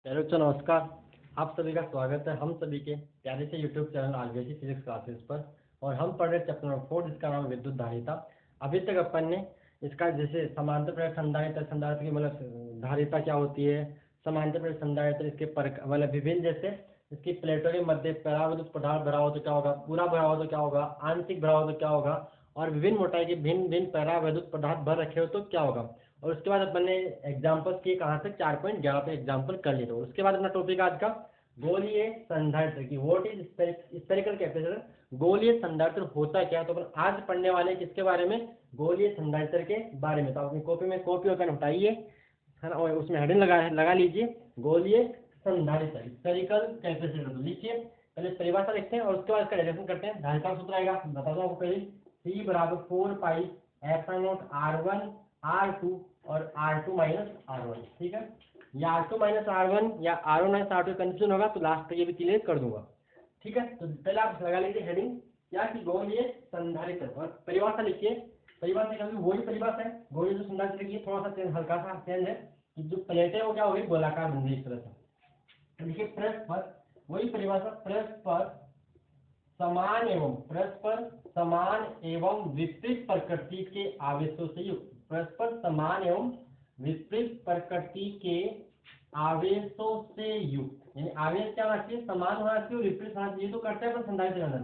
Hello बच्चों, नमस्कार। आप सभी का स्वागत है हम सभी के प्यारे से YouTube channel RBI physics classes पर। और हम पढ़ रहे चैप्टर नंबर 4 जिसका नाम है विद्युत धारिता। अभी तक अपन ने इसका जैसे समांतर प्रेरक संधारित्र, संधारित्र की मतलब धारिता क्या होती है, समांतर प्रेरक संधारित्र इसके मतलब विभिन्न जैसे इसकी प्लेटों के मध्य पराविद्युत पदार्थ भरा हो तो क्या होगा, पूरा भरा हो तो क्या होगा, आंशिक भरा हो तो क्या होगा, और विभिन्न मोटाई के भिन्न भिन्न पराविद्युत पदार्थ भर रखे हो तो क्या होगा। और उसके बाद अपन ने एग्जाम्पल्स किए कहाँ से, 4.11 पे एग्जाम्पल कर लिए। तो उसके बाद अपना टॉपिक आज का गोलीय संधारित्र की व्हाट इज स्फेरिकल कैपेसिटर। गोलीय संधारित्र होता क्या है, तो अपन आज पढ़ने वाले किसके बारे में, गोलीय संधारित्र के बारे में। तो अपनी कॉपी में कॉपी और पेन उठाइए, है ना, और उसमें हेडिंग लगा लीजिए गोलीय संधारित्र स्फेरिकल कैपेसिटर। तो लिखिए, पहले परिभाषा लिखते हैं और उसके बाद इसका डेरिवेशन करते हैं। धारिता का सूत्र आएगा, बता दो आपको पहले, C बराबर 4 पाई एप्सिलॉन R1 R2 और R2 माइनस R1। ठीक है, या R2 माइनस R1 या R1 माइनस R2 कंफ्यूजन होगा तो लास्ट तक ये भी क्लियर कर दूंगा। ठीक है, तो पहले आप लगा लीजिए हेडिंग क्या कि गोलीय संधारित्र, और परिभाषा लिखिए। परिभाषा कभी वही परिभाषा है, गोलीय जो संधारित्र की थोड़ा सा चेंज, हल्का सा चेंज है कि जो प्लेटें वो क्या होगी, गोलाकार बन गई इस तरह से। तो देखिए परस्पर वही परिभाषा, परस्पर समान एवं विपरीत प्रकृति के आवेशों से युक्त, परस्पर समान एवं विपरीत प्रकृति के आवेशों से युक्त, यानी आवेश क्या होना चाहिए, समान होना चाहिए, विपरीत होना चाहिए। तो करते हैं संधारित्र के अंदर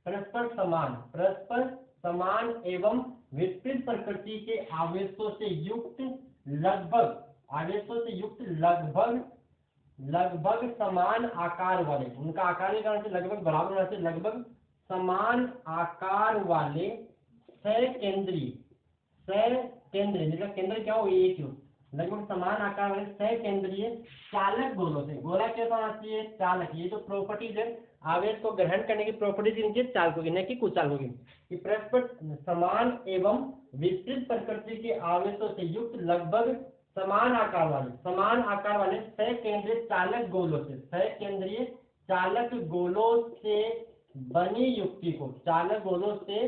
परस्पर समान एवं विपरीत प्रकृति के आवेशों से युक्त लगभग, आवेशों से युक्त लगभग समान आकार वाले, उनका आकार भी करना चाहिए लगभग बराबर होना चाहिए, लगभग समान आकार वाले सकेंद्रीय मतलब केंद्र क्या हो, एक ही हो, लगभग समान आकार वाले सकेंद्रीय चालक गोलों से। गोला कैसा होना चाहिए, चालक। ये जो प्रॉपर्टीज है आवेश को ग्रहण करने की प्रॉपर्टीज इनके चालकों की, न कि कुचालकों की। कि परस्पर समान एवं विपरीत प्रकृति के आवेशों से युक्त लगभग समान आकार वाले सकेंद्रीय चालक गोलों से, सकेंद्रीय चालक गोलों से बनी युक्ति को, चालक गोलों से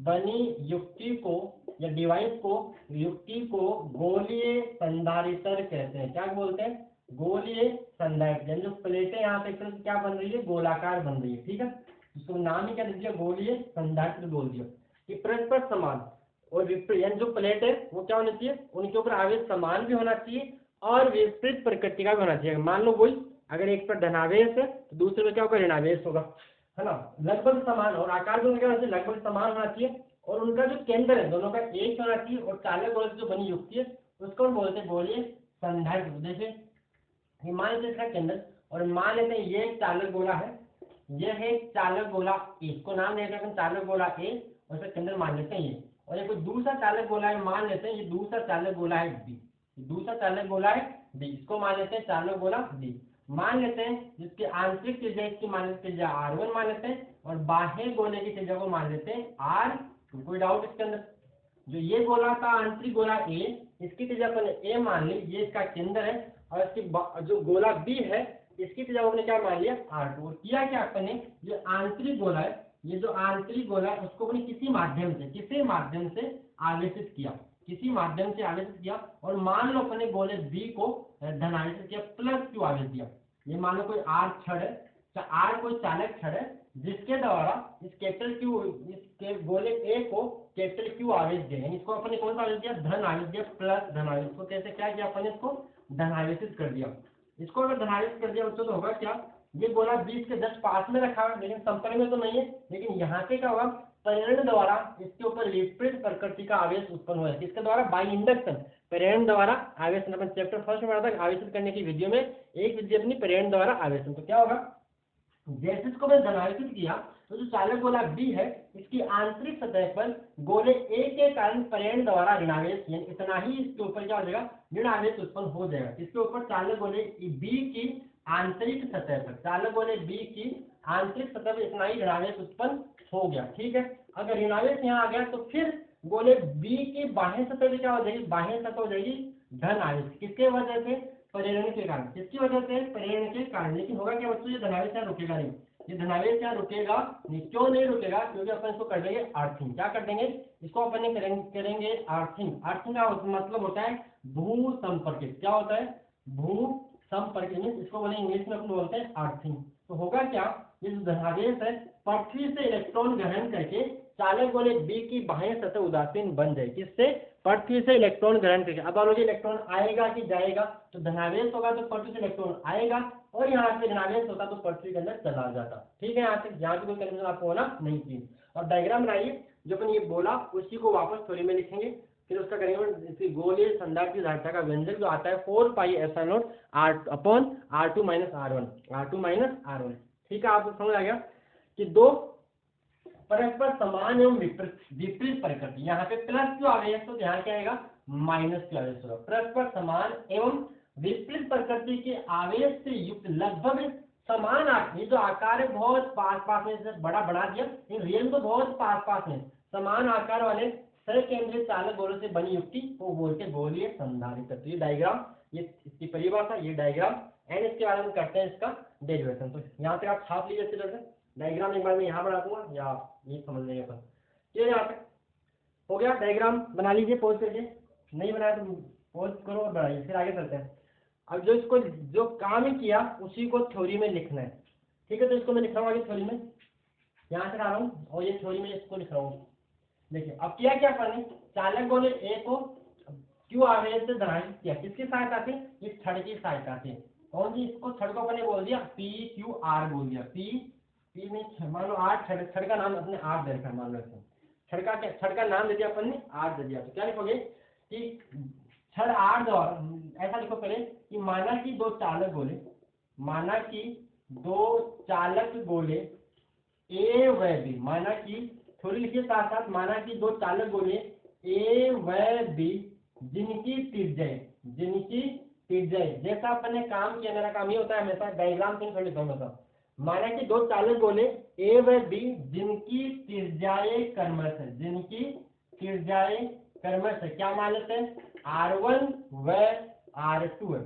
बनी युक्ति को या डिवाइस को, युक्ति को गोलीय संधारित्र कहते हैं। क्या बोलते हैं, गोलीय संधारित्र। यानी जो प्लेटें यहाँ पे क्या बन रही है, गोलाकार बन रही है। ठीक है, इसको नाम ही क्या दे दिया, गोलीय संधारित्र बोल दिया। कि परस्पर समान और विपरीत, यानी जो प्लेट है वो क्या होनी चाहिए, उनके ऊपर आवेश समान भी होना चाहिए और विपरीत प्रकृति का भी होना चाहिए। मान लो वही अगर एक पर धनावेश है तो दूसरे में क्या होगा, ऋणावेश होगा, है ना। लगभग समान और आकार दोनों क्या होना चाहिए, लगभग समान होना चाहिए, और उनका जो केंद्र है दोनों का एक होना चाहिए, और चालक गोले जो बनी युक्ति है उसको हम बोलते हैं गोलीय संधारित्र। जैसे मान लेते हैं इसका केंद्र, और मान लेते हैं ये एक चालक गोला है, यह है चालक गोला ए, इसको नाम देते हैं चालक गोला ए, और इसका केंद्र मान लेते हैं ये। और ये कोई दूसरा चालक गोला है, मान लेते हैं ये दूसरा चालक गोला है बी, दूसरा चालक गोला है बी, इसको मान लेते हैं चालक गोला बी। मान लेते हैं जिसकी आंतरिक त्रिज्या, इसकी मान लेते हैं त्रिज्या R1 मान लेते हैं, और बाह्य गोले की त्रिज्या को मान लेते हैं R2। कोई डाउट इसके अंदर। जो ये गोला था आंतरिक गोला ए, इसकी त्रिज्या अपन ए मान ली, ये इसका केंद्र है, और इसकी जो गोला बी है इसकी त्रिज्या हमने क्या मान लिया, R2। और किया क्या अपन ने, जो आंतरिक गोला है, ये जो आंतरिक गोला है उसको अपने किसी माध्यम से आवेशित किया, और मान लो अपने गोले बी को धनावेशित किया, +Q आवेश दिया। ये मान लो कोई R छड़ है, R कोई चालक छड़ है जिसके द्वारा इस कैपिटल Q, इस गोले ए को कैपिटल Q आवेश दिया, यानी इसको अपने कौन सा आवेश दिया, धन आवेश दिया, प्लस धन आवेश। को कैसे क्या किया अपन, इसको धनावेशित कर दिया। इसको अगर धनावेशित कर दिया बच्चों तो होगा क्या, ये गोला 20 के जस्ट पास में रखा है लेकिन संपर्क में तो नहीं है, लेकिन यहाँ पे क्या होगा, प्रेरण द्वारा इसके ऊपर विपरीत प्रकृति का आवेश उत्पन्न हुआ है। किसके द्वारा, बाई इंडक्शन, प्रेरण द्वारा आवेशन। अपन चैप्टर फर्स्ट में पढ़ा था आवेशित करने की विधियों में एक विधि अपनी प्रेरण द्वारा आवेशन। तो क्या होगा, जैसे इसको मैं धनावेशित किया तो जो चालक गोला बी है इसकी आंतरिक सतह पर गोले ए के कारण प्रेरण द्वारा ऋणावेश, यानी इतना ही इसके ऊपर क्या हो जाएगा, ऋणावेश उत्पन्न हो जाएगा। इसके ऊपर चालक गोले बी की आंतरिक सतह पर, चालक गोले बी की आंतरिक सतह पर इतना ही ऋणावेश उत्पन्न हो गया। ठीक है, अगर ऋणावेश यहाँ आ गया तो फिर गोले बी की बाह्य सतह क्या हो जाएगी, बाह्य सतह हो जाएगी धन आवेश। किसके वजह से, प्रेरण के कारण। किसकी वजह से, प्रेरण के कारण। लेकिन होगा क्या बच्चों, ये धनावेश यहाँ रुकेगा नहीं, ये धनावेश यहाँ रुकेगा नहीं। क्यों नहीं रुकेगा, क्योंकि अपन इसको कर देंगे अर्थिंग। क्या कर देंगे, इसको अपन करेंगे अर्थिंग। अर्थिंग का मतलब होता है भू संपर्कित। क्या होता है, भू संपर्क मीन्स इसको बोले इंग्लिश में अपन बोलते हैं अर्थिंग। तो होगा क्या, ये जो धनावेश है पृथ्वी से इलेक्ट्रॉन ग्रहण करके चालक गोले बी की बाह्य सतह उदासीन बन जाए। किससे? पृथ्वी से इलेक्ट्रॉन ग्रहण करके। अब मान लो इलेक्ट्रॉन आएगा कि जाएगा, तो धनावेश होगा तो पृथ्वी से इलेक्ट्रॉन आएगा, और यहाँ से ऋणावेश होता तो पृथ्वी के अंदर चला जाता। ठीक है, यहाँ तक, यहाँ पे कोई कंफ्यूजन आपको होना नहीं चाहिए। और डायग्राम बनाइए, जो अपन ये बोला उसी को वापस थोड़ी में लिखेंगे, फिर उसका करेंगे इसकी गोलीय संधारित्र की धारिता का व्यंजक जो आता है 4 pi epsilon not R/R2 - R1। ठीक है, आपको समझ आ गया कि दो परस्पर समान एवं विपरीत प्रकृति, यहाँ पे प्लस क्यू आवेश तो यहाँ क्या आएगा माइनस क्यू आवेश होगा। परस्पर समान एवं विपरीत प्रकृति के आवेश से युक्त लगभग समान आकार, ये जो आकार है बहुत पास पास में, से बड़ा बना दिया, ये रियल तो बहुत पास पास में, समान आकार वाले सकेंद्रित चालक गोलों से बनी युक्ति को बोलते गोलीय संधारित्र। तो ये डायग्राम, ये इसकी परिभाषा, ये डायग्राम एंड इसके बारे में करते हैं इसका डेरिवेशन। तो यहाँ पे आप छाप लीजिए, इस तरह से डायग्राम एक बार मैं यहाँ बना दूंगा या ये समझ लेंगे अपन। ये यहाँ पे हो गया, डायग्राम बना लीजिए पॉज करके, नहीं बनाया तो पॉज करो और बनाइए, फिर आगे चलते हैं। अब जो इसको जो काम किया उसी को थ्योरी में लिखना है। ठीक है, तो इसको मैं लिख रहा हूँ आगे थ्योरी में, यहाँ से ला रहा हूँ और ये थ्योरी में इसको लिख रहा हूँ। देखिए अब किया क्या अपन, चालक गोले ए को क्यू आवेश से धनावेशित किया, किसकी सहायता से, इस छड़ की सहायता से। कौन सी, इसको छड़ को अपने बोल दिया पी क्यू आर बोल दिया, पी में मान लो आर, छड़ का नाम अपने आर दे रखा, मान लो छड़ का नाम दे दिया अपन ने, आर दे दिया। तो क्या लिखोगे कि छड़ आर द्वारा, ऐसा लिखो पहले कि माना कि दो चालक गोले, माना कि दो चालक गोले ए व बी, माना कि थोड़ी लिखिए साथ साथ, माना कि दो चालक गोले ए व बी जिनकी त्रिज्या, जैसा अपन ने काम किया, मेरा काम ये होता है हमेशा डायग्राम से थोड़ी लिखूंगा। माना कि दो चालक गोले ए व बी जिनकी त्रिज्याएं क्रमश है, जिनकी त्रिज्याएं क्रमश है, क्या मान लेते हैं R1 व R2 है।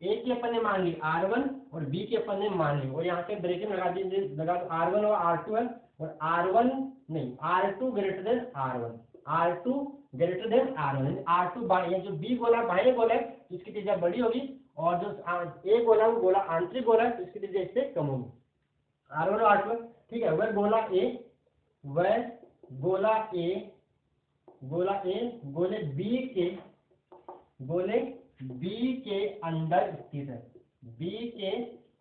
ए की अपन ने मान ली R1 और बी की अपन ने मान ली, और यहाँ पे ब्रेकेट लगा दीजिए, लगा R1 और R2 है, और R1 नहीं R2 greater than R1, R2 greater than R1, R2 ये जो बी गोला बाह्य गोला है इसकी त्रिज्या बड़ी होगी, और जो ए गोला वो गोला आंतरिक गोला है तो इसकी त्रिज्या इससे कम होगी, R1 और R2। ठीक है, वह गोला ए गोले बी के अंदर स्थित है, बी के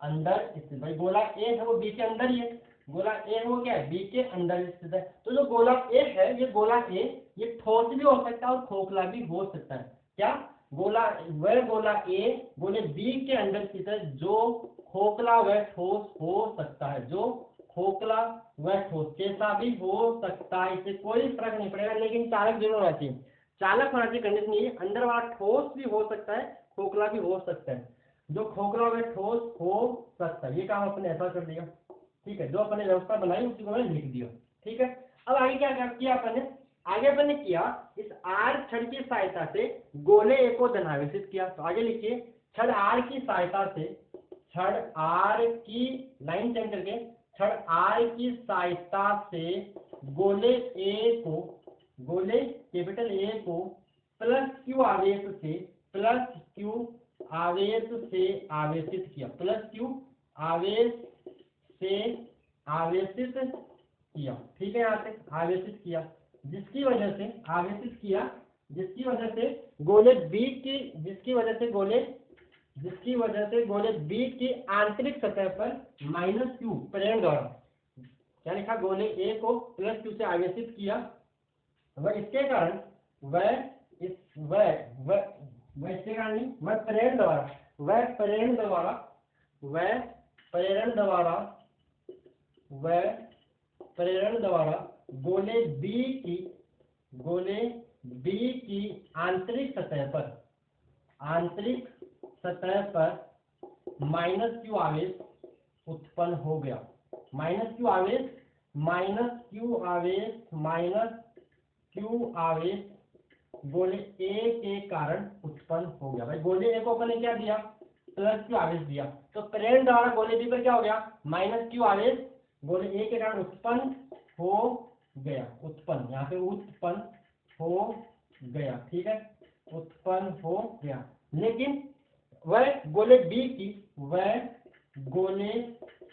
अंदर स्थित, भाई गोला ए है वो बी के अंदर ही है, गोला ए है वो क्या है बी के अंदर स्थित है। तो जो गोला ए है, ये गोला ए ये ठोस भी हो सकता है और खोखला भी हो सकता है। क्या वह गोला ए गोले बी के अंदर स्थित है, जो खोखला व ठोस हो सकता है, जो खोखला व ठोस कैसा भी हो सकता है, इससे कोई फर्क नहीं पड़ेगा, लेकिन चालक जरूर होना चाहिए, चालक होना चाहिए कंडीशन ये, अंदर वाला ठोस भी हो सकता है खोखला भी हो सकता है, जो खोखला व ठोस हो सकता है, ये काम अपने ऐसा कर दिया। ठीक है, जो अपने व्यवस्था बनाई उसी को मैंने लिख दिया। ठीक है, अब आगे क्या किया अपने, आगे अपने किया इस आर छड़ की सहायता से गोले ए को धनावेशित किया। तो आगे लिखिए, छड़ आर की सहायता से, छड़ आर की लाइन चेंज करके, छड़ आर की सहायता से गोले कैपिटल ए को प्लस क्यू आवेश से आवेशित किया, प्लस क्यू आवेश से आवेशित किया। ठीक है, यहाँ से आवेशित किया, जिसकी वजह से गोले बी की, जिसकी वजह से गोले बी की आंतरिक सतह पर माइनस क्यू प्रेरण द्वारा, क्या लिखा, गोले ए को प्लस क्यू से आवेशित किया, वह इसके कारण प्रेरण द्वारा गोले बी की आंतरिक सतह पर माइनस क्यू आवेश उत्पन्न हो गया, माइनस क्यू आवेश गोले ए के कारण उत्पन्न हो गया। भाई गोले ए को अपन ने क्या दिया, प्लस क्यू आवेश दिया, तो प्रेरण द्वारा गोले बी पर क्या हो गया, माइनस क्यू आवेश गोले ए के कारण उत्पन्न हो गया, यहाँ पे उत्पन्न हो गया। ठीक है, उत्पन्न हो गया, लेकिन वह गोले बी की वह गोले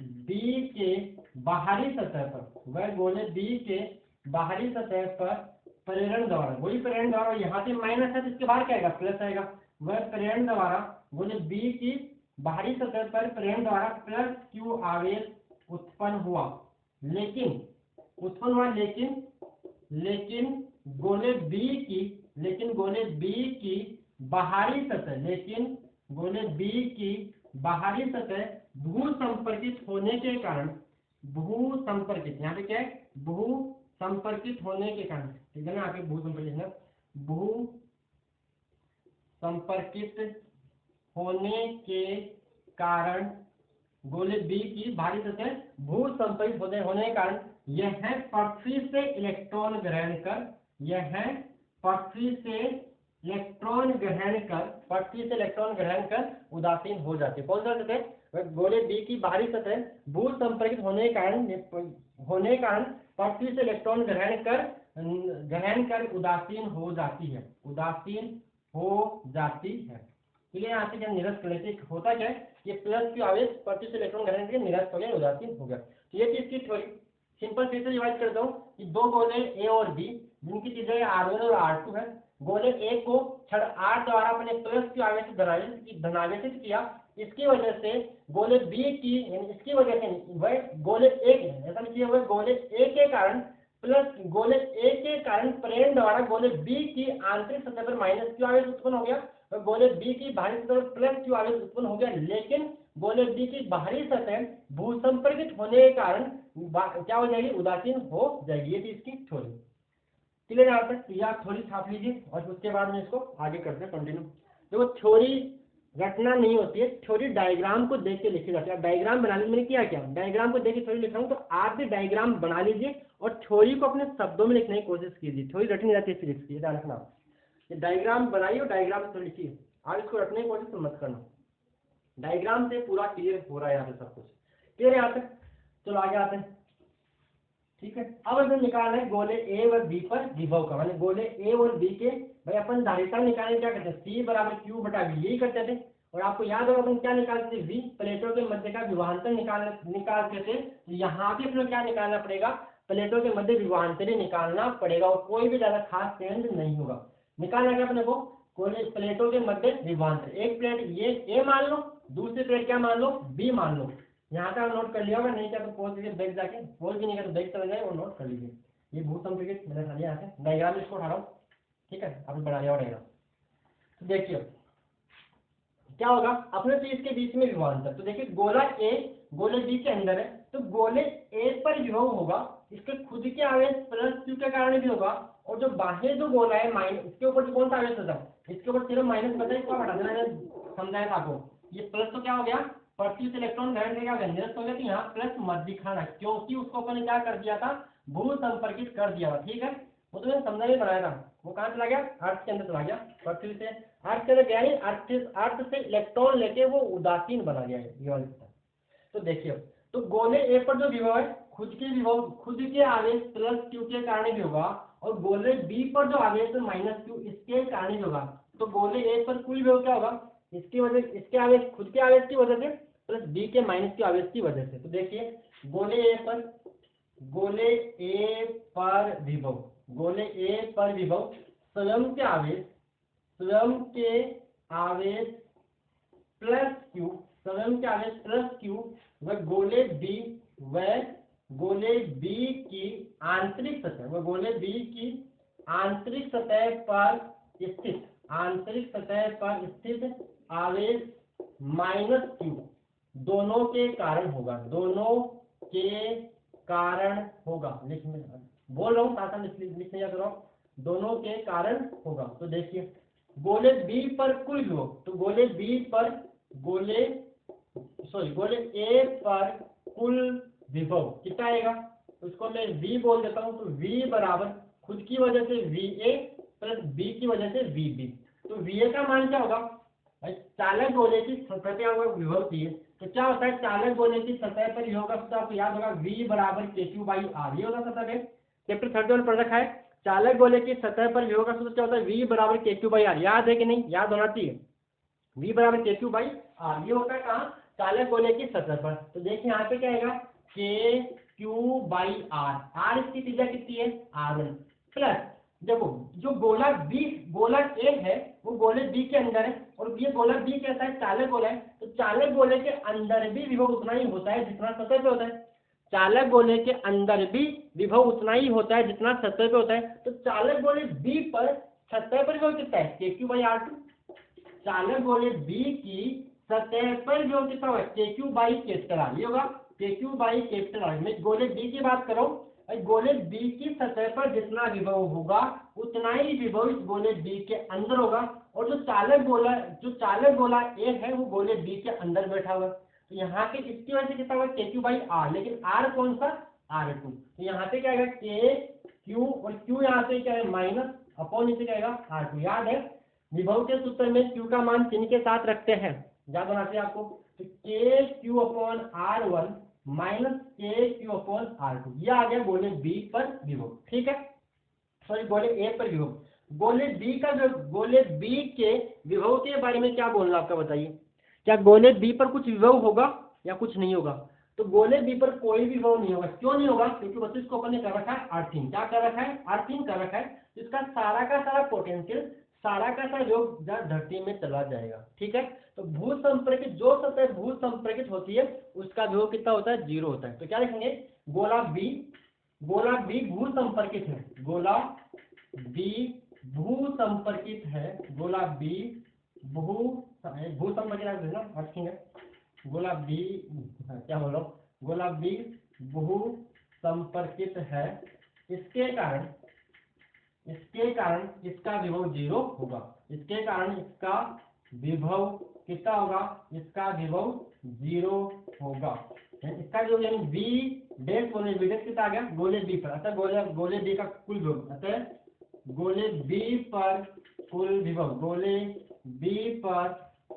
बी के बाहरी सतह पर वह गोले बी के बाहरी सतह पर प्रेरण द्वारा वही प्रेरण द्वारा यहाँ से माइनस है तो इसके बाहर क्या आएगा प्लस आएगा। वह प्रेरण द्वारा गोले बी की बाहरी सतह पर प्रेरण द्वारा प्लस क्यू आवेश उत्पन्न हुआ लेकिन गोले बी की बाहरी सतह भू संपर्कित होने के कारण यहाँ पे क्या है भू संपर्कित होने के कारण, ठीक है ना, आगे भू संपर्कित होने के कारण गोले बी की बाहरी सतह भू संपर्कित होने के कारण यह पृथ्वी से इलेक्ट्रॉन ग्रहण कर उदासीन हो जाती है। कौन सा सतह गोले बी की बाहरी सतह भू संपर्कित होने के कारण पृथ्वी से इलेक्ट्रॉन ग्रहण कर उदासीन हो जाती है। इसलिए यहाँ से निरस्त कर लेते होता क्या है ये प्लस क्यू आवेश पृथ्वी से इलेक्ट्रॉन ग्रहण करके निरस्त हो गया उदासीन हो गया। तो ये चीज की थ्योरी सिंपल से डिवाइड करता हूँ कि दो गोले ए और बी जिनकी चीजें R1 और R2 है। गोले ए को छड़ R द्वारा अपने प्लस क्यू आवेश धनावेशित किया, इसकी वजह से गोले बी की इसकी वजह से वह गोले ए ऐसा लिखिए वह गोले ए के कारण प्रेरण द्वारा गोले बी की आंतरिक सतह पर माइनस क्यू आवेश उत्पन्न हो गया और गोले बी की बाहरी सतह पर प्लस क्यू आवेश उत्पन्न हो गया, लेकिन गोले बी की बाहरी सतह भू संपर्कित होने के कारण क्या हो जाएगी उदासीन हो जाएगी। ये थी इसकी थ्योरी। क्लियर यहाँ तक? या थ्योरी छाप लीजिए और उसके बाद में इसको आगे करते हैं कंटिन्यू। देखो थ्योरी रटना नहीं होती है, थ्योरी डायग्राम को देख के लिखी जाती है। डायग्राम बनाने मैंने क्या डायग्राम को देख के थ्योरी लिख रहा हूँ, तो आप भी डायग्राम बना लीजिए और थ्योरी को अपने शब्दों में लिखने की कोशिश कीजिए। थ्योरी रटनी जाती है फिजिक्स की, ध्यान रखना। डायग्राम बनाइए और डायग्राम से लिखिए, आप इसको रटने की कोशिश मत करना। डायग्राम से पूरा क्लियर हो रहा है यहाँ पे सब कुछ। क्लियर यहाँ तक? चलो आगे आते हैं। ठीक है, अब अपन निकालना है गोले ए और बी पर विभव का, माने गोले ए और बी के भाई अपन धारिता निकालने क्या करते हैं सी बराबर क्यू बटा वी यही करते थे। और आपको याद होगा अपन क्या निकालते थे वी प्लेटों के मध्य का विभवांतर निकालते थे। यहाँ भी अपने क्या निकालना पड़ेगा प्लेटों के मध्य विभवांतर ही निकालना पड़ेगा और कोई भी ज्यादा खास चेंज नहीं होगा। निकालना क्या अपने को गोले प्लेटों के मध्य विभवांतर, एक प्लेट ये ए मान लो दूसरी प्लेट क्या मान लो बी मान लो। यहाँ तक नोट कर लिया होगा, नहीं क्या तो पोज लीजिए बैग जाके, पोज भी नहीं कर तो बैग चला जाए और नोट कर लीजिए। ये भू संपर्कित मैंने खाली यहाँ से डायग्राम इसको उठा रहा हूँ, ठीक है, अब बना लिया डायग्राम। तो देखिए क्या होगा अपने तो इसके बीच में विभवांतर, तो देखिए गोला ए गोले बी के अंदर है तो गोले ए पर विभव होगा इसके खुद के आवेश प्लस क्यू के कारण भी होगा और जो बाह्य जो गोला है माइनस इसके ऊपर कौन सा आवेश होता है इसके ऊपर सिर्फ माइनस बता इसको हटा देना, समझाया था आपको। ये प्लस तो क्या हो गया पृथ्वी से इलेक्ट्रॉन ग्रहण करके क्या निरस्त हो गया, तो यहाँ प्लस मत दिखाना क्योंकि उसको अपन ने क्या कर दिया था भू संपर्कित कर दिया था। ठीक है, वो तो मैंने समझा नहीं बनाया था, वो कहाँ चला गया अर्थ के अंदर चला गया, पृथ्वी से अर्थ के अंदर गया नहीं, अर्थ से इलेक्ट्रॉन लेके वो उदासीन बना गया है। तो देखिए तो गोले ए पर जो विभव है खुद के आवेश प्लस क्यू के कारण भी होगा और गोले बी पर जो आवेश माइनस क्यू इसके कारण भी होगा। तो गोले ए पर कुल विभव क्या होगा इसकी वजह इसके आवेश खुद के आवेश की वजह से प्लस बी के माइनस के आवेश की वजह से। तो देखिए गोले ए पर विभव स्वयं के आवेश प्लस क्यू व गोले बी की आंतरिक सतह पर स्थित आवेश माइनस क्यू दोनों के कारण होगा लिखने बोल रहा हूँ साथ लिखने जा रहा हूँ दोनों के कारण होगा। तो देखिए गोले बी पर कुल विभव, तो गोले ए पर कुल विभव कितना आएगा उसको मैं V बोल देता हूँ। तो V बराबर खुद की वजह से VA प्लस B की वजह से VB। तो VA का मान क्या होगा चालक गोले की सतह पर विभव दिए तो क्या होता है चालक गोले की सतह पर विभव का सूत्र आपको याद होगा V बराबर KQ/R। ये होगा सतह में चैप्टर 31 पढ़ रखा है। चालक गोले की सतह पर विभव का सूत्र क्या होता है V बराबर KQ/R, याद है कि नहीं, याद होना चाहिए। V बराबर के क्यू बाई आर, ये होता है कहाँ, चालक गोले की सतह पर। तो देखिए यहाँ पे क्या आएगा, के क्यू बाई आर, आर इसकी त्रिज्या कितनी है R1 प्लस, देखो जो गोला बी, गोला ए है वो गोले बी के अंदर है, और ये गोला बी कैसा है, चालक गोला है, तो चालक गोले के अंदर भी विभव उतना ही होता है जितना सतह पे होता है। चालक गोले के अंदर भी विभव उतना ही होता है जितना सतह पे होता है। तो चालक गोले बी पर सतह पर विभव कितना है, के क्यू बाई आर टू। चालक गोले बी की सतह पर विभव कितना होगा, के क्यू बाई कैपिटल आर, ये होगा के क्यू बाई कैपिटल आर। मैं गोले बी की बात कर रहा हूँ, गोले बी की सतह पर जितना विभव होगा उतना ही विभव इस गोले बी के अंदर होगा, और जो चालक गोला ए है वो गोले बी के अंदर बैठा हुआ है। तो यहाँ पे इसकी वजह से कितना होगा, के क्यू बाई आर, लेकिन आर कौन सा, R2। तो यहाँ पे क्या आएगा, के क्यू, और क्यू यहाँ पे क्या है माइनस, अपॉन नीचे क्या आएगा R2। याद है विभव के सूत्र में क्यू का मान चिन्ह के साथ रखते हैं, याद बनाते हैं आपको। तो के क्यू अपॉन R1 माइनस के क्यू अपॉन R2, ये आ गया गोले बी पर विभव, ठीक है, सॉरी गोले ए पर विभव। गोले बी का जो, गोले बी के विभव के बारे में क्या बोलना आपका बताइए, क्या गोले बी पर कुछ विभव होगा या कुछ नहीं होगा। तो गोले बी पर कोई विभव नहीं होगा, क्यों नहीं होगा, क्योंकि बच्चों इसको अपन ने कर रखा है अर्थिंग, क्या कर रखा है, अर्थिंग कर रखा है। तो इसका सारा का सारा पोटेंशियल, सारा का सारा योग धरती में चला जाएगा, ठीक है। तो भू संपर्कित, जो सतह भू संपर्कित होती है उसका विभव कितना होता है, 0 होता है। तो क्या लिखेंगे, गोला बी भू संपर्कित है, गोला बी भू संपर्कित है, गोला बी भू संपर्कित है, गोला बी, क्या बोल रहा हूँ, गोला बी भू संपर्कित है, इसके कारण इसका विभव 0 होगा, इसके कारण इसका विभव कितना होगा, इसका विभव 0 होगा। इसका जो यानी बी डैश बोले, बी डैश कितना आ गया, गोले बी पर, अतः गोले बी का कुल विभव, अतः गोले बी पर कुल विभव, गोले बी पर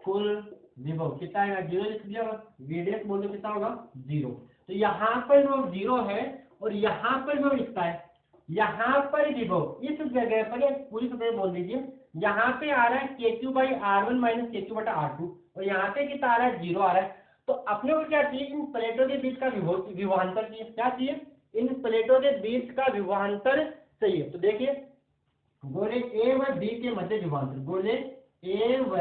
कुल विभव कितना आएगा, 0 लिख दिया, बी डैश बोले कितना होगा 0। तो यहाँ पर विभव 0 है और यहाँ पर विभव लिखता है, यहाँ पर विभव इस जगह पर पूरी सतह बोल दीजिए, यहाँ पे आ रहा है के क्यू बाई R1 माइनस के क्यू बटा R2, और यहाँ पे कितना आ रहा है, 0 आ रहा है। तो अपने को क्या चाहिए, इन प्लेटों के बीच का विभवांतर चाहिए, क्या चाहिए, इन प्लेटों के बीच का विभवांतर चाहिए। तो देखिए गोले ए व बी के मध्य विभवांतर, गोले ए व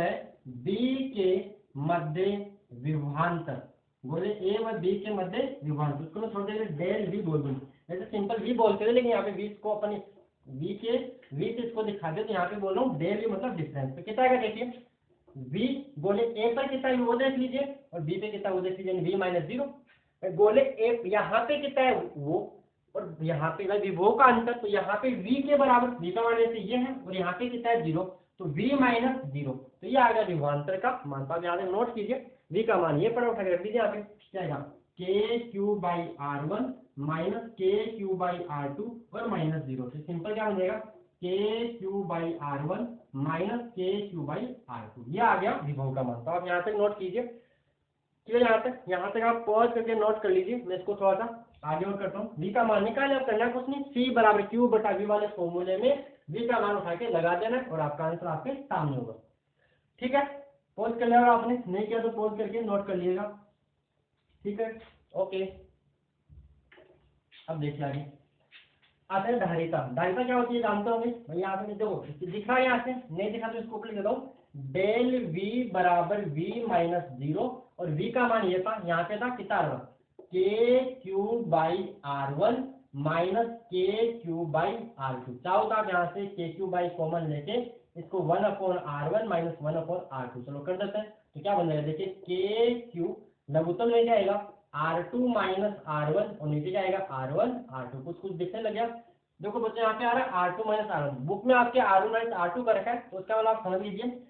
बी के मध्य विभवांतर, गोले ए व बी के मध्य विभवांतर, उसको मैं थोड़ी देर डेल वी बोल दूंगी, जैसे सिंपल वी बोलते थे लेकिन यहाँ पे वी को अपन वी से इसको दिखा दे, तो यहाँ पे बोल रहा हूँ डेल वी मतलब डिफरेंस। तो कितना आएगा देखिए, वी गोले ए पर कितना है वो देख लीजिए, और बी पे कितना वो देख लीजिए, वी माइनस 0। गोले ए यहाँ पे कितना है वो, और यहाँ पे विभव का अंतर, तो यहाँ पे v के बराबर, v का मान जैसे ये है, और यहाँ पे कितना है 0, तो v माइनस 0, तो ये आ गया विभवांतर का मान। तो यहाँ पे नोट कीजिए, v का मान ये पड़ा उठा के रख दीजिए, यहाँ पे क्या आएगा, के क्यू बाई R1 माइनस के क्यू बाई R2 और माइनस 0। तो सिंपल क्या बन जाएगा, के क्यू बाई R1 माइनस के क्यू बाई R2, ये आ गया विभव का मान। तो आप यहाँ तक नोट कीजिए, ठीक है, यहाँ तक आप पॉज करके नोट कर लीजिए, मैं इसको थोड़ा सा आगे और करता हूँ। v का मान निकाले, अब करना कुछ नहीं, c बराबर क्यू बटा v वाले फॉर्मूले में v का मान उठा के लगा देना और आपका आंसर आपके सामने होगा, ठीक है। पॉज कर लिया आपने, नहीं किया तो पॉज करके नोट कर लीजिएगा, ठीक है, ओके। अब देखिए आगे आता है धारिता। धारिता क्या होती है जानते होंगे भाई, यहाँ पे देखो दिख रहा है, यहाँ से नहीं दिखा तो इसको लिख देता हूँ, डेल v बराबर v माइनस 0, और v का मान ये था, यहाँ पे था कितना रहा, के क्यू बाई R1 माइनस के क्यू बाई R2। चाहो तो आप यहाँ से के क्यू बाई कॉमन लेके इसको 1/R1 माइनस 1/R2 चलो कर देते हैं। तो क्या बन जाएगा देखिए, के क्यू लघुत्तम में जाएगा R2 माइनस R1 और नीचे जाएगा R1 R2, कुछ दिखने लग गया। देखो बच्चे यहाँ पे आ रहा है R2 माइनस R1, बुक में आपके R1 माइनस R2 का रखा है, तो उसका मतलब आप समझ लीजिए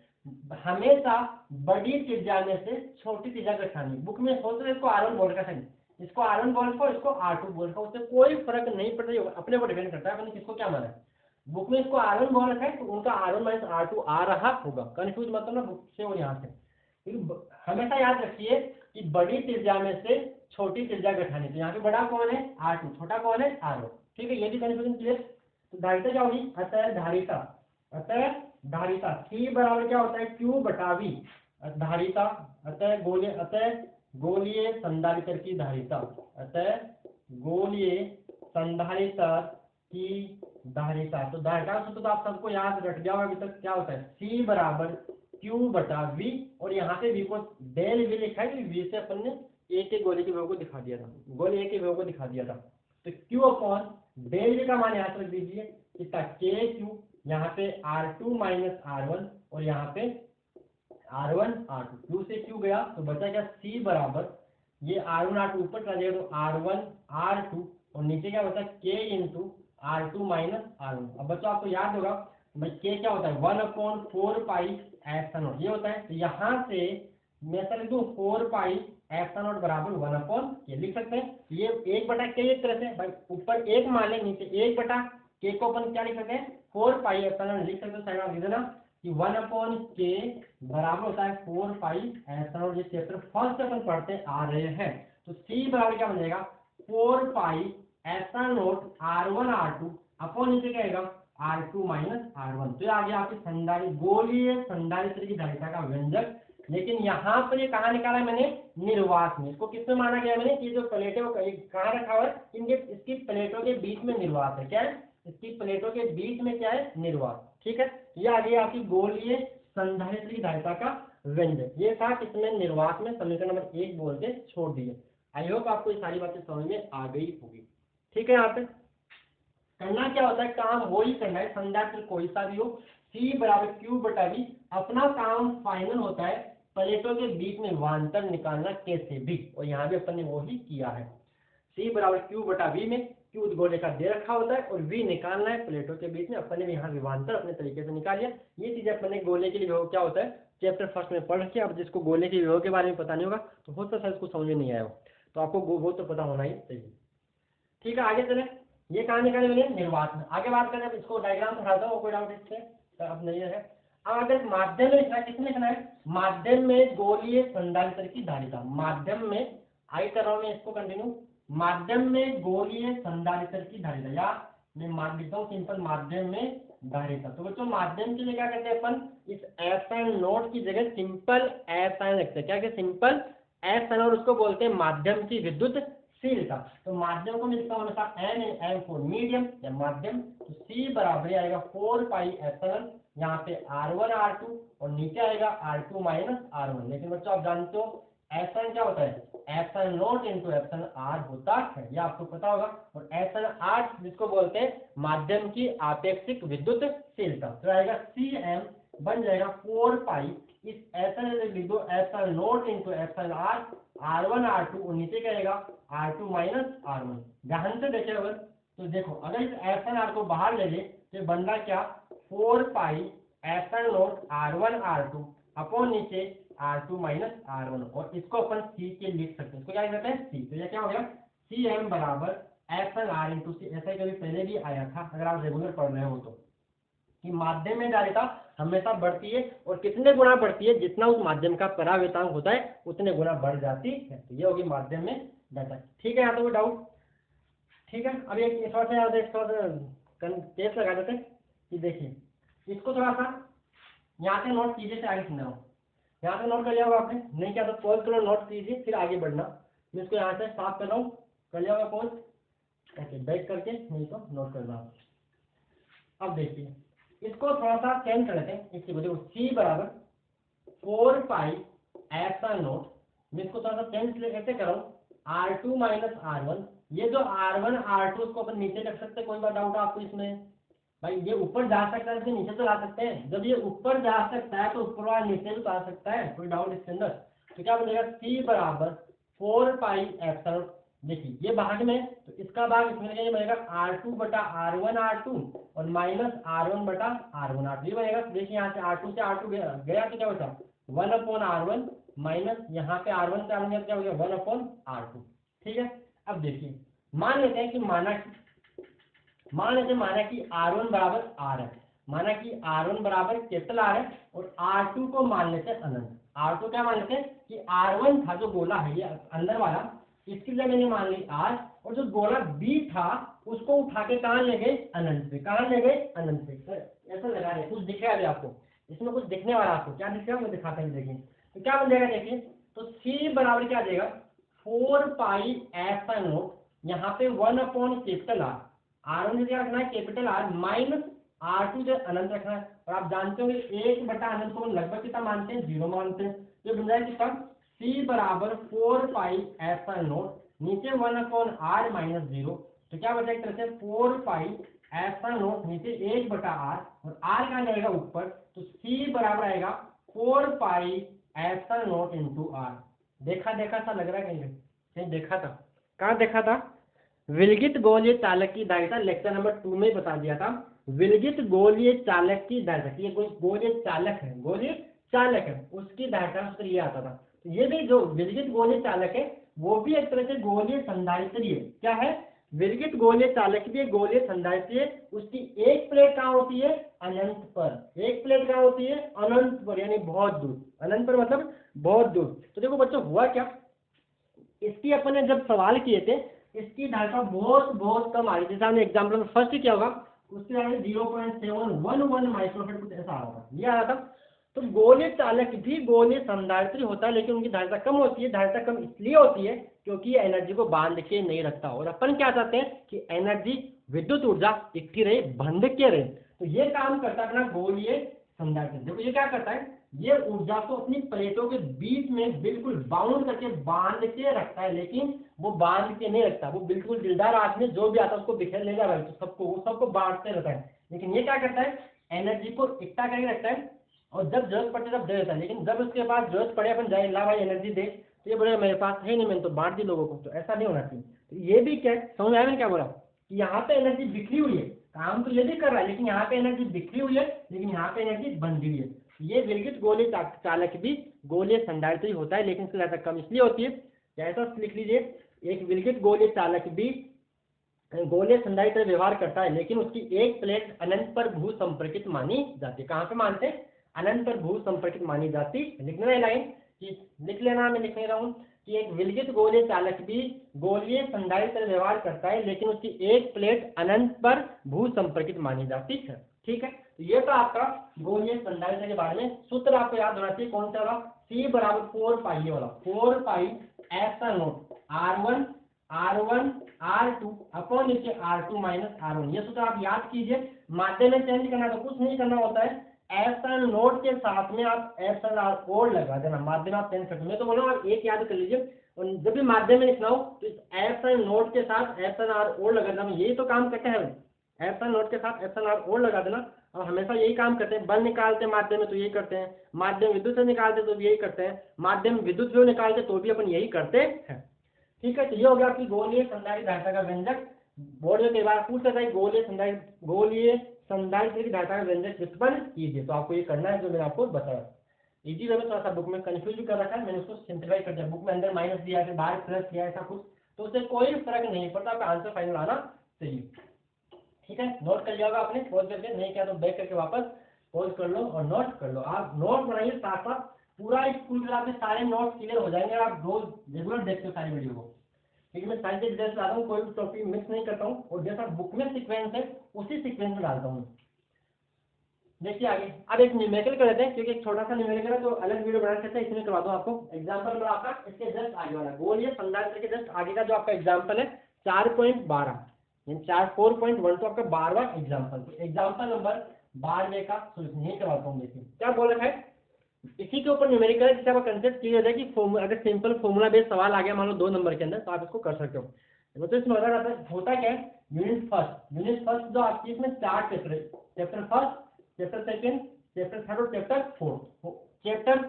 हमेशा बड़ी त्रिज्या में से छोटी त्रिज्या घटानी। बुक में सोच रहे इसको R1 बोल रखा है, इसको R1 बोल रखा इसको R2 बोल रखा, उससे कोई फर्क नहीं पड़ता, अपने को डिपेंड करता है अपने किसको क्या माना है। बुक में इसको R1 बोल रखा है तो उनका R1 माइनस R2 आ रहा होगा, कंफ्यूज मतलब ना बुक से और यहाँ से। हमेशा याद रखिए कि बड़ी त्रिज्या में से छोटी त्रिज्या घटानी, तो यहाँ पे बड़ा कौन है R2, छोटा कौन है R1, ठीक है, ये भी कंफ्यूजन क्लियर। तो धारिता क्या होगी, अतः धारिता C बराबर क्या होता है, Q बटा V, धारिता, अतः गोलीय संधारित्र की धारिता, अतः गोलीय संधारित्र की धारिता। तो धारिता सूत्र तो आप सबको याद रख गया होगा अभी तक, क्या होता है C बराबर Q बटा V, और यहाँ पे V को डेल V लिखा है, तो V से अपन ने A के गोले के विभव को दिखा दिया था, गोले A के विभव को दिखा दिया था। तो Q अपॉन डेल V का मान यहाँ पर दीजिए कितना KQ, यहाँ पे R2 माइनस R1 और यहाँ पे R1 R2, Q से Q गया तो बचा क्या C बराबर, ये R1 R2 ऊपर चला जाएगा तो R1 R2 और नीचे क्या बचा K into R2 minus R1। अब बच्चों आपको याद होगा भाई K क्या होता है 1/4 पाई एप्सिलॉन नॉट, ये होता है। तो यहाँ से मैं ऐसा लिख दूं 4 पाई एप्सिलॉन नॉट बराबर 1/K लिख सकते हैं। ये 1/K एक तरह से भाई ऊपर 1 मान ले, नीचे 1/K को अपन क्या लिख सकते हैं 4 पाई एप्सिलॉन लिख सकते हैं। साइड में लिख देना कि 1/K बराबर होता है 4 पाई एप्सिलॉन नॉट। ये चैप्टर फर्स्ट अपन पढ़ते आ रहे हैं। तो C बराबर क्या बन जाएगा 4 pi epsilon not R1 R2 upon नीचे क्या आएगा R2 माइनस R1। तो ये आ गया आपकी संधारित्र, गोलीय संधारित्र की धारिता का व्यंजक। लेकिन यहाँ पर ये कहाँ निकाला मैंने निर्वात में। इसको किसमें माना गया मैंने कि जो प्लेटों कहाँ रखा हुआ है, इनके इसकी प्लेटों के बीच में निर्वात है। क्या है इसकी प्लेटों के बीच में क्या है निर्वात। ठीक है, ये आ गया आपकी गोलीय संधारित्र की धारिता का व्यंजक। ये था किसमें निर्वात में, समीकरण नंबर 1 बोल के छोड़ दिए। आई होप आपको ये सारी बातें समझ में आ गई होगी। ठीक है, यहाँ पे करना क्या होता है, काम वो ही करना है, संधारित्र कोई सा भी हो, C बराबर Q बटा V। अपना काम फाइनल होता है प्लेटों के बीच में विभवांतर निकालना कैसे भी, और यहाँ भी अपन ने वो ही किया है। C बराबर Q बटा V में Q गोले का दे रखा होता है और V निकालना है प्लेटों के बीच में। अपन ने यहाँ विभवांतर अपने तरीके से निकाल लिया। ये चीजें अपन ने गोले के लिए विभव क्या होता है चैप्टर फर्स्ट में पढ़ रखी है। अब जिसको गोले के विभव के बारे में पता नहीं होगा तो हो सकता है इसको समझ में नहीं आया हो, तो आपको वो तो पता होना ही चाहिए। ठीक है, आगे चले। ये कहाँ निकाले मैंने निर्वात में। आगे बात करें, इसको डायग्राम उठाता हूँ, कोई डाउट इससे अब नहीं है। अब अगर माध्यम में लिखना है, किसमें लिखना है माध्यम में गोलीय संधारित्र की धारिता। माध्यम में आई कर रहा हूँ मैं इसको कंटिन्यू, माध्यम में गोलीय संधारित्र की धारिता, या मैं लिखता हूँ सिंपल माध्यम में धारिता। तो बच्चों माध्यम के लिए क्या करते हैं अपन, इस एप्सिलॉन नोट की जगह सिंपल एप्सिलॉन लिखते हैं। क्या क्या सिंपल एप्सिलॉन, और उसको बोलते हैं माध्यम की विद्युत शीलता। तो माध्यम को मिलता हमेशा M फॉर मीडियम या माध्यम। तो C बराबर आएगा 4 पाई एप्सिलॉन, यहाँ पे R1 R2 और नीचे आएगा R2 माइनस R1। लेकिन बच्चों आप जानते हो एप्सिलॉन क्या होता है, epsilon naught into epsilon R होता है, ये आपको पता होगा। और एप्सिलॉन R जिसको बोलते हैं माध्यम की आपेक्षिक विद्युत शीलता। तो आएगा CM बन जाएगा 4 पाई, इस एप्सिलॉन लिख दो epsilon naught into epsilon R, R1 R2 और नीचे क्या आएगा R2 माइनस R1। ध्यान से देखे अगर, तो देखो अगर इस एप्सिलॉन R को बाहर ले ले तो बन रहा क्या 4 pi epsilon not R1 R2 upon नीचे R2 माइनस R1, और इसको अपन C के लिख सकते हैं। इसको क्या लिख सकते हैं C। तो ये क्या हो गया CM बराबर एप्सिलॉन R इंटू C। ऐसा ही कभी पहले भी आया था अगर आप रेगुलर पढ़ रहे हो तो, कि माध्यम में धारिता हमेशा बढ़ती है, और कितने गुना बढ़ती है, जितना उस माध्यम का परावर्तांक होता है उतने गुना बढ़ जाती है। तो ये होगी माध्यम में धारिता। ठीक है, यहाँ तो कोई डाउट। ठीक है, अब एक थोड़ा सा टेस्ट लगा देते हैं कि देखिए इसको थोड़ा सा यहाँ से नोट कीजिए, से आगे सुना हो। यहाँ से नोट कर लिया होगा आपने, नहीं क्या तो पॉज करो, नोट कीजिए फिर आगे बढ़ना। मैं इसको यहाँ से साफ कर रहा हूँ, कर लिया होगा पॉज, ओके बैक करके, नहीं तो नोट करना। अब देखिए इसको थोड़ा सा चेंज कर लेते हैं। इसकी वजह C बराबर 4 पाई एप्सिलॉन नोट, मैं इसको थोड़ा सा चेंज कैसे करूँ R2 माइनस R1। ये जो R1 R2 उसको अपन नीचे रख सकते हैं, कोई बात डाउट आपको इसमें भाई, ये ऊपर जा सकता है, नीचे तो ला सकते हैं। जब ये ऊपर जा सकता है तो ऊपर वाला नीचे भी तो आ सकता है, कोई डाउट इसके अंदर। तो क्या बनेगा C बराबर 4 पाई एप्सिलॉन, देखिए ये भाग में तो इसका भाग इसमें क्या बनेगा R2 बटा R1 R2 और माइनस R1 बटा R1 R2 ये बनेगा। देखिए यहाँ से R2 से R2 गया तो क्या बचा 1/R1 माइनस यहाँ पे R1 से R1 गया तो क्या हो गया 1/R2। ठीक है, अब देखिए मान लेते हैं कि माना कि R1 बराबर R है, माना कि R1 बराबर कैपिटल R है, और R2 को मान लेते हैं अनंत। R2 क्या मान लेते हैं कि R1 था जो गोला है ये अंदर वाला, इसकी जगह मैंने मान ली R, और जो गोला B था उसको उठा के कहाँ ले गए अनंत पे, कहाँ ले गए अनंत पे। ऐसा लगा रहे कुछ दिख रहा है अभी आपको, इसमें कुछ दिखने वाला, आपको क्या दिख रहा है मैं दिखाता हूँ। देखिए तो क्या बन जाएगा देखिए, तो C बराबर क्या आ जाएगा 4 पाई एप्सिलॉन नॉट, यहाँ पे 1 अपॉन कैपिटल आर, R1 से क्या रखना है कैपिटल आर, माइनस R2 से अनंत रखना है। और आप जानते हो 1 बटा अनंत को लगभग कितना मानते हैं, 0 मानते हैं। तो बन जाएगा कितना, C बराबर 4 पाई एप्सिलॉन नॉट, नीचे 1 अपॉन आर माइनस 0, तो क्या बचा एक तरह से 4 पाई एप्सिलॉन नॉट, नीचे 1 बटा आर, और आर कहाँ जाएगा ऊपर, तो C बराबर आएगा 4 pi epsilon naught into R. देखा सा लग रहा है कहीं कहीं देखा था, कहाँ देखा था, विलगित गोलीय चालक की धारिता लेक्चर नंबर 2 में बता दिया था। विलगित गोलीय चालक की धारिता, ये कोई गोलीय चालक है, गोलीय चालक है, उसकी धारिता सूत्र ये आता था। तो ये भी जो विलगित गोलीय चालक है वो भी एक तरह से गोलीय संधारित्री है। क्या है, विलगित गोलीय चालक भी एक गोलीय संधारित्री है। उसकी एक प्लेट कहाँ होती है, अनंत पर, एक प्लेट कहाँ होती है, अनंत पर, यानी बहुत दूर, अनंत पर मतलब बहुत दूर। तो देखो बच्चों हुआ क्या, इसकी अपन ने जब सवाल किए थे इसकी धारिता बहुत बहुत कम आ रही, जैसे हमने एग्जाम्पल में फर्स्ट किया होगा, उसके आगे 0.711 माइक्रोफेट कुछ ऐसा आ रहा था, ये आ रहा था। तो गोलीय चालक भी गोलीय संधारित्री होता है, लेकिन उनकी धारिता कम होती है। धारिता कम इसलिए होती है क्योंकि ये एनर्जी को बांध के नहीं रखता, और अपन क्या चाहते हैं कि एनर्जी विद्युत ऊर्जा टिकती रहे, बंध के रहे। तो ये काम करता है अपना गोलीय संधारित्री। देखो ये क्या करता है, ये ऊर्जा को अपनी प्लेटों के बीच में बिल्कुल बाउंड करके बांध के रखता है, लेकिन वो बांध के नहीं रखता, वो बिल्कुल दिलदार आदमी जो भी आता है उसको बिखेर लेगा भाई, तो सबको वो सबको बांटते रहता है। लेकिन ये क्या करता है, एनर्जी को इकट्ठा करके रखता है, और जब जरूरत पड़ती है तब दे देता है। लेकिन जब उसके पास जरूरत पड़े अपन जाए ला भाई एनर्जी दे, तो ये बोले मेरे पास है नहीं, मैंने तो बांट दी लोगों को। तो ऐसा नहीं होना चाहिए। तो ये भी क्या समझ आया मैंने क्या बोला, कि यहाँ पे एनर्जी बिखरी हुई है, काम तो ये भी कर रहा है, लेकिन यहाँ पे एनर्जी बिखरी हुई है, लेकिन यहाँ पे एनर्जी बंधी हुई है। ये विलगित गोलीय चालक भी गोलीय संधारित्री होता है, लेकिन इसकी धारिता कम इसलिए होती है, जैसा लिख लीजिए, एक विलगित गोलीय चालक भी गोलीय संधारित्री व्यवहार करता है, लेकिन उसकी एक प्लेट अनंत पर भू संपर्कित मानी जाती है। कहाँ पे मानते हैं, अनंत पर भू संपर्कित मानी जाती। लिखना है लाइन कि लिख लेना, मैं लिख नहीं रहा हूँ, कि एक विलगित गोलीय चालक भी गोलीय संधारित्री व्यवहार करता है, लेकिन उसकी एक प्लेट अनंत पर भू संपर्कित मानी जाती है। ठीक है, तो ये तो आपका गोलीय संधारित्र के बारे में सूत्र आपको याद होना चाहिए। कौन सा वाला, C बराबर 4 पाई वाला, 4 pi epsilon not R1 R2 upon नीचे R2 माइनस R1। ये सूत्र आप याद कीजिए। माध्यम में चेंज करना तो कुछ नहीं करना होता है, एप्सिलॉन नॉट के साथ में आप एप्सिलॉन आर और लगा देना, माध्यम आप चेंज कर दो। मैं तो बोला आप एक याद कर लीजिए, और जब भी माध्यम में लिखना हो तो एप्सिलॉन नॉट के साथ एप्सिलॉन आर और लगा देना। यही तो काम करते हैं, एप्सिलॉन नॉट के साथ एप्सिलॉन आर और लगा देना। और हमेशा यही काम करते हैं, बल निकालते हैं माध्यम में तो यही करते हैं, माध्यम विद्युत से निकालते तो भी यही करते हैं, माध्यम विद्युत से निकालते तो भी अपन यही करते हैं। ठीक है, तो ये हो गया आपकी गोलीय संधारित्र धारिता का व्यंजक। बोर्ड में कई बार पूछ सकता है गोलीय संधारित्र की धारिता का व्यंजक व्युत्पन्न कीजिए, तो आपको ये करना है जो मैंने आपको बताया। इजी वे में थोड़ा सा बुक में कंफ्यूज भी कर रखा है, मैंने उसको सिंप्लीफाई कर दिया। बुक में अंदर माइनस दिया है, बाहर प्लस दिया है, ऐसा कुछ, तो उससे कोई फर्क नहीं पड़ता, आपका आंसर फाइनल आना चाहिए। ठीक है, नोट कर लिया होगा आपने, पॉज करके, नहीं किया तो बैक करके वापस पॉज कर लो और नोट कर लो। आप नोट बनाइए, साथ साथ पूरा स्कूल क्लास में सारे नोट्स क्लियर हो जाएंगे। आप रोज रेगुलर देखते हो सारी वीडियो को, क्योंकि मैं साइंस के डिटेल्स डालता हूँ, कोई भी टॉपिक मिक्स नहीं करता हूँ, और जैसा बुक में सीक्वेंस है उसी सीक्वेंस में डालता हूँ। देखिए आगे, अब एक न्यूमेरिकल कर लेते हैं, क्योंकि एक छोटा सा न्यूमेरिकल है तो अलग वीडियो बना सकते हैं, इसमें करवा दूँ आपको। एग्जाम्पल नंबर आपका इसके जस्ट आगे वाला, गोलीय संधारित्र के जस्ट आगे का जो आपका एग्जाम्पल है 4.12, 4.1 तो आपका 12वां एग्जाम्पल। एग्जाम्पल नंबर 12 का सोल्यूशन यही करवाता हूँ। देखिए क्या बोल रखा है, इसी के ऊपर न्यूमेरिकल है, जिससे आपका कंसेप्ट क्लियर हो जाए कि अगर सिंपल फॉर्मूला बेस्ड सवाल आ गया मान लो 2 नंबर के अंदर, तो आप इसको कर सकते हो। तो इसमें होता क्या है, यूनिट फर्स्ट जो आपकी इसमें 4 चैप्टर है, chapter first, chapter second, chapter third और चैप्टर फोर्थ। चैप्टर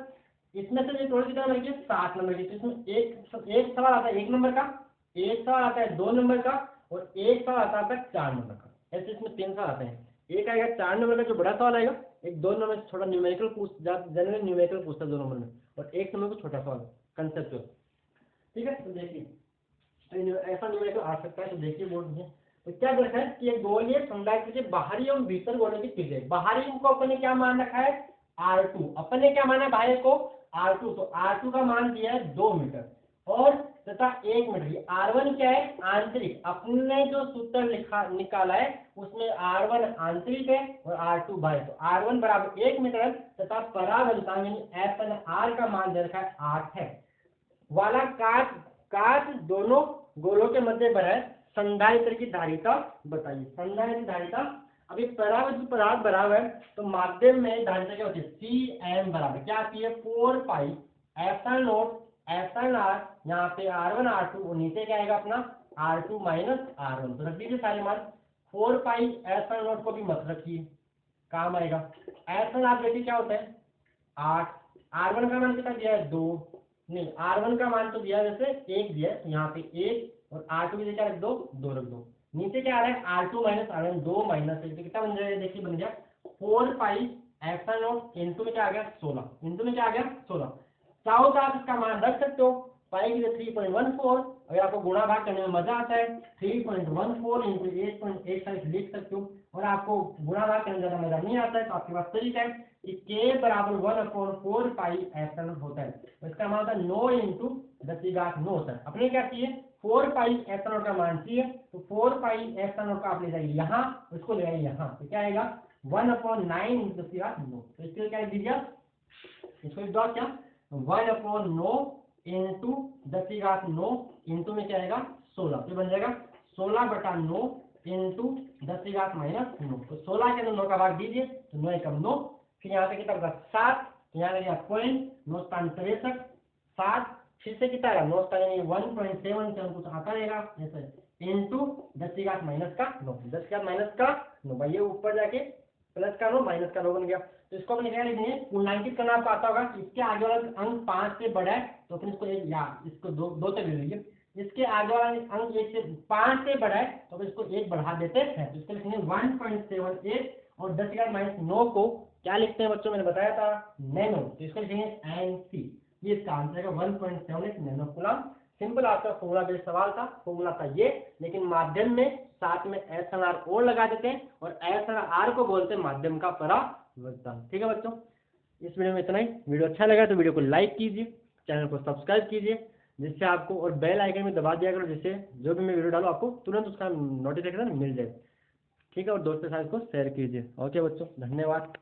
इसमें से जो टोटल कितना नंबर की, 7 नंबर की। तो इसमें एक सवाल आता है 1 नंबर का, एक सवाल आता है 2 नंबर का, और एक सवाल आता है 4 नंबर का। ऐसे इसमें 3 सवाल आते हैं। एक आएगा 4 नंबर का जो बड़ा सवाल आएगा, एक 2 नंबर छोटा न्यूमेरिकल जनरल न्यूमेरिकल पूछता है 2 नंबर में, और 1 नंबर को छोटा सवाल कंसेप्चुअल। ठीक है, तो देखिए ऐसा न्यूमेरिकल आ सकता है। तो देखिए बोर्ड में तो क्या देखा है कि गोलीय संधारित्र के बाहरी एवं भीतर गोले की त्रिज्या, बाहरी को अपन ने क्या मान रखा है R2, अपन ने क्या माना बाहर को R2, तो R2 का मान दिया है 2 मीटर, और तथा 1 मीटर। R1 क्या है? आंतरिक। अपने जो सूत्र निकाला है उसमें R1 आंतरिक है और R2 बाह्य। तो R1 बराबर 1 मीटर तथा पराग अंतराल यानी FNR का मान दे रखा है 8 है। वाला काट दोनों गोलों के मध्य बना है, संधारित्र की धारिता बताइए। संधारित्र धारिता, अभी पराग बराबर है तो माध्यम में धारिता क्या होती है? Cm बराबर क्या आती है? 4 pi epsilon naught epsilon R, यहाँ पे R1 R2 और नीचे क्या आएगा अपना R2 माइनस R1। तो रख दीजिए सारे मान। 4 पाई एप्सिलॉन नॉट को भी मत रखिए, काम आएगा। एप्सिलॉन आर देखिए क्या होता है? 8। R1 का मान कितना दिया है? 2। नहीं, R1 का मान तो दिया है जैसे 1 दिया है, तो यहाँ पे 1 और R2 की जगह रख दो 2 रख दो। नीचे क्या आ रहा है? R2 माइनस R1, 2 माइनस 1 कितना बन जाएगा? देखिए बन गया 4 पाई एप्सिलॉन नॉट इनटू में क्या आ गया? 16। इनटू में क्या आ गया? 16। चाहो तो आप इसका मान रख सकते हो, पाई की 3.14। अगर आपको गुणा भाग करने में मजा आता है 3.14 इंटू 8.85 लिख सकते हो। और आपको गुणा भाग करने में ज्यादा मजा नहीं आता है तो आपके पास तरीका है कि k बराबर 1/4 पाई एप्सिलॉन होता है। तो इसका मान होता है 9 इंटू 10⁻9 होता है। अपने क्या चाहिए? 4 पाई एप्सिलॉन का मान चाहिए, तो 4 पाई एप्सिलॉन का आप ले जाइए यहाँ, उसको ले आइए यहाँ, तो क्या आएगा? 1/9 इंटू 10⁻9। तो इसके क्या दीजिए? इसको डॉट क्या 1/9 इंटू 10⁻9 इंटू में क्या आएगा? 16। तो बन जाएगा 16/9 इंटू 10⁻−9। तो 16 के अंदर 9 का भाग दीजिए तो 9 एकम 9। फिर यहाँ पे कितना होगा? 7। तो यहाँ लगेगा पॉइंट 963 7। फिर से कितना आएगा? 1.77 कुछ आता रहेगा ऐसे इंटू 10⁻−9। 10⁻−9 भाई, ये ऊपर जाके प्लस का 9 माइनस का 9 बन गया। तो इसको अपने क्या लिखेंगे? पूर्णांकित करना आपको आता होगा। इसके आगे वाला अंक 5 से बड़ा है तो अपन इसको एक या इसको दो तक ले लीजिए। इसके आगे वाला अंक 5 से बड़ा है तो अपन इसको 1 बढ़ा देते हैं। तो इसको लिखेंगे 1.78 और 10⁻9 को क्या लिखते हैं बच्चों? मैंने बताया था नैनो, तो इसको लिखेंगे NC। ये इसका आंसर है 1.78 नैनो कूलम। सिंपल आपका फॉर्मूला बेस्ड सवाल था, फॉर्मूला था ये, लेकिन माध्यम में साथ में SNR और लगा देते हैं और SNR को बोलते हैं माध्यम का परावर्तन। ठीक है बच्चों, इस वीडियो में इतना ही। वीडियो अच्छा लगा तो वीडियो को लाइक कीजिए, चैनल को सब्सक्राइब कीजिए जिससे आपको, और बेल आइकन में दबा दिया करो जिससे जो भी मैं वीडियो डालूँ आपको तुरंत उसका नोटिफिकेशन मिल जाए। ठीक है, और दोस्तों के साथ इसको शेयर कीजिए। ओके बच्चों, धन्यवाद।